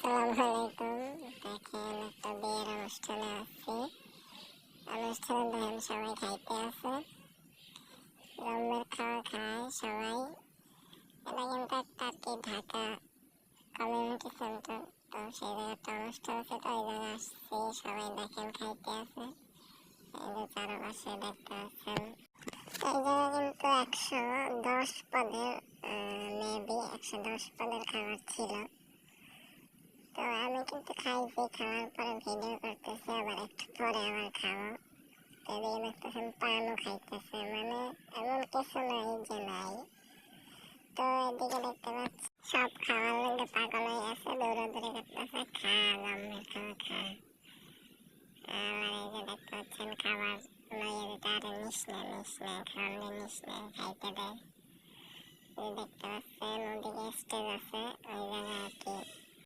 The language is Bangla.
আসসালামু আলাইকুম। দেখেন একটা বিয়ের অনুষ্ঠানে আছি। অনুষ্ঠানে দেখেন সবাই খাইতে আছে। রুমের খাওয়া খায় সবাই। এটা কিন্তু একটা আর কি ঢাকা কমিউনিটি সেন্টার। তো সেই জায়গায় একটা অনুষ্ঠান আছে, তো ওই জায়গায় আসছি। সবাই দেখেন খাইতে আছে। এই যে চারপাশে দেখতে পাচ্ছেন। তো এই জায়গায় কিন্তু 110 পদের মেবি 110 পদের খাবার ছিল। তো আমি কিন্তু খাইছি, খাওয়ার পরে ভিডিও করতেছি, আবার একটু পরে আবার খাবো। তো এদিকে দেখতেছেন পানও খাইতেছে, মানে এমন কিছু নাই যে নাই। তো এদিকে দেখতে পাচ্ছি সব খাওয়ার মধ্যে পাগল হয়ে আছে, দৌড়াদৌড়ি করতেছে, খা জম্মের খাওয়া খা। আবার এই যে দেখতে পাচ্ছেন খাবার লইয়ে দিতে, আরে নিস না খাওয়ালে নিস না, খাইতে দেয়। দেখতে পাচ্ছেন ওদিকে স্টেজ আছে, ওই জায়গায় আর কি